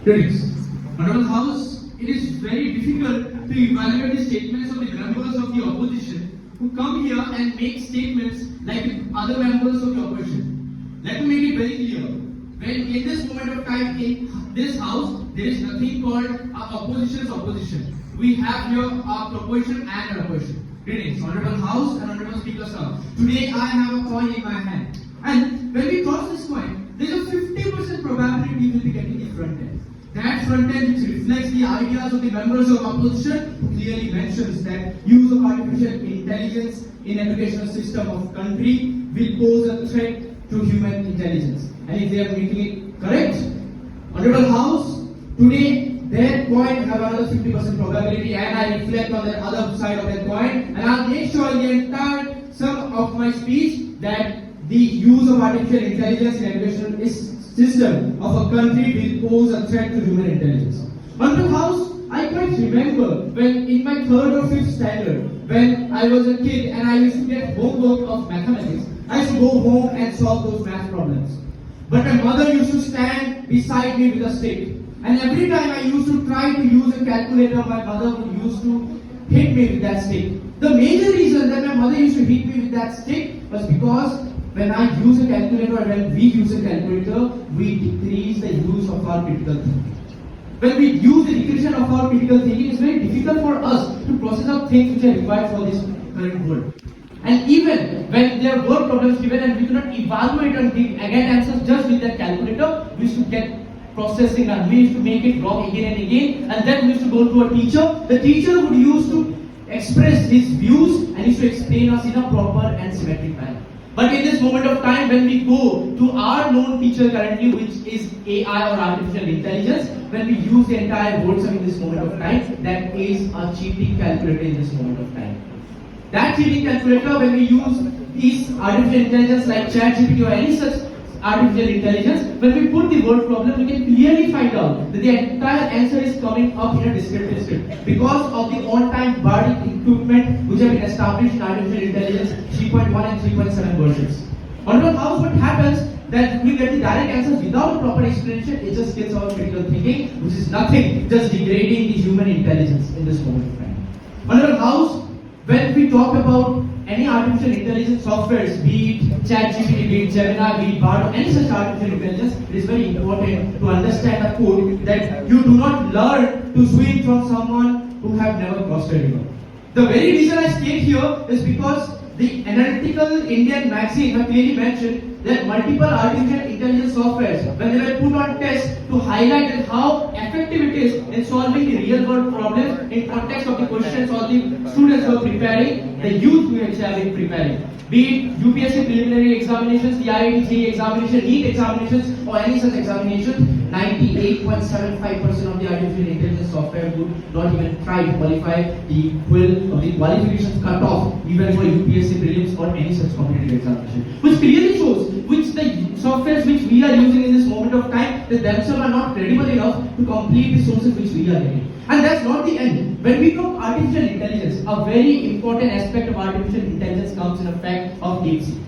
Critics. Honorable House, it is very difficult to evaluate the statements of the members of the opposition who come here and make statements like other members of the opposition. Let me make it very clear. When in this moment of time in this house, there is nothing called opposition's opposition. We have here our proposition and our opposition. Greetings, Honorable House and Honorable Speaker Sir. Today I have a coin in my hand. And when we toss this coin, there is a 50% probability we will be getting the front end. That front end which reflects the ideas of the members of opposition who clearly mentions that use of artificial intelligence in educational system of country will pose a threat to human intelligence. And if they are making it correct, Honorable House, today their coin have another 50% probability and I reflect on the other side of that coin and I'll make sure in the entire sum of my speech that the use of artificial intelligence in educational system of a country will pose a threat to human intelligence. Honorable House, I quite remember when in my 3rd or 5th standard, when I was a kid and I used to get homework of mathematics, I used to go home and solve those math problems. But my mother used to stand beside me with a stick. And every time I used to try to use a calculator, my mother would used to hit me with that stick. The major reason that my mother used to hit me with that stick was because when I use a calculator or when we use a calculator, we decrease the use of our critical thinking. When we use the decrease of our critical thinking, it's very difficult for us to process out things which are required for this current world. And even when there were problems given and we could not evaluate and get answers just with that calculator, we used to get processing and we used to make it wrong again and again, and then we used to go to a teacher. The teacher would use to express his views and used to explain us in a proper and symmetric manner. But in this moment of time, when we go to our known teacher currently, which is AI or artificial intelligence, when we use the entire word sum in this moment of time, that is a cheating calculator in this moment of time. That cheating calculator, when we use these artificial intelligence like ChatGPT or any such artificial intelligence, when we put the word problem, we can clearly find out that the entire answer is coming up in a descriptive script because of the on-time body equipment which have been established in artificial intelligence 3.1 and 3.7 versions. Honorable House, what happens that we get the direct answers without a proper explanation, it just kills our critical thinking, which is nothing, just degrading the human intelligence in this moment of time. Honorable House, when we talk about any artificial intelligence softwares, be it ChatGPT, be it Gemini, be it Barua, any such artificial intelligence, it is very important to understand the code that you do not learn to swim from someone who have never crossed a river. The very reason I state here is because the Analytical Indian magazine have clearly mentioned that multiple artificial intelligence softwares, when they were put on test to highlight how effective it is in solving the real world problems in context of the questions or the students who are preparing, the youth who are preparing. Be it UPSC preliminary examinations, the IIT JEE examination, NEET examinations, or any such examination, 98.75% of the artificial intelligence software would not even try to qualify the qualifications cut off even for UPSC prelims or any such competitive examination. Which clearly shows which the softwares which we are using in this moment of time, that themselves are not credible enough to complete the sources which we are getting. And that's not the end. When we talk artificial intelligence, a very important aspect of artificial intelligence comes in effect of DeepSeek.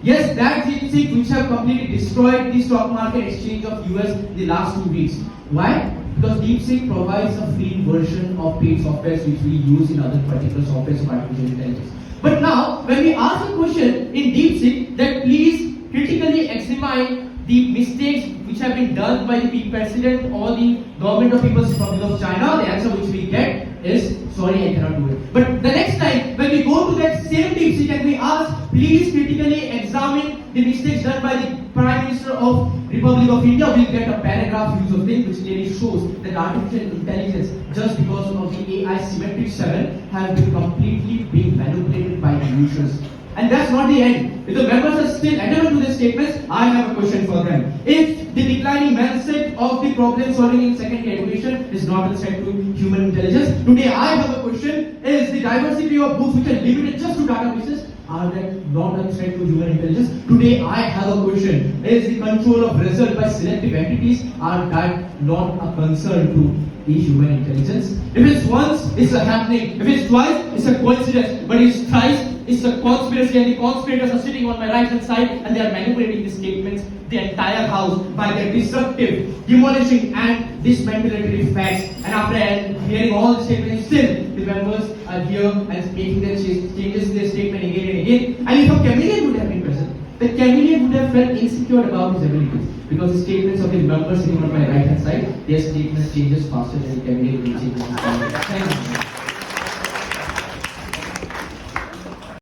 Yes, that DeepSeek which have completely destroyed the stock market exchange of US in the last 2 weeks. Why? Because DeepSeek provides a free version of paid softwares which we use in other particular softwares of artificial intelligence. But now, when we ask a question in DeepSeek that please critically examine the mistakes which have been done by the president or the government of People's Republic of China, the answer which we get is, sorry, I cannot do it. But the next time, when we go to that same DeepSeek and we ask, please critically examine the mistakes done by the Prime Minister of Republic of India, we'll get a paragraph use of thing which clearly shows that artificial intelligence, just because of the AI Symmetric 7, have been completely being manipulated by the users. And that's not the end. If the members are still adamant to their statements, I have a question for them. If the declining mindset of the problem solving in secondary education is not a threat to human intelligence, today I have a question. Is the diversity of books which are limited just to databases, are that not a threat to human intelligence? Today I have a question. Is the control of result by selective entities, are that not a concern to the human intelligence? If it's once, it's a happening. If it's twice, it's a coincidence. But if it's thrice, It's a conspiracy, and the conspirators are sitting on my right hand side and they are manipulating the statements, the entire house, by their disruptive, demolishing and dismantling facts. And after hearing all the statements, still the members are here and making their changes in their statement again and again. And if a chameleon would have been present, the chameleon would have felt insecure about his abilities, because the statements of the members sitting on my right hand side, their statements changes faster than the chameleon changes his statement. Thank you.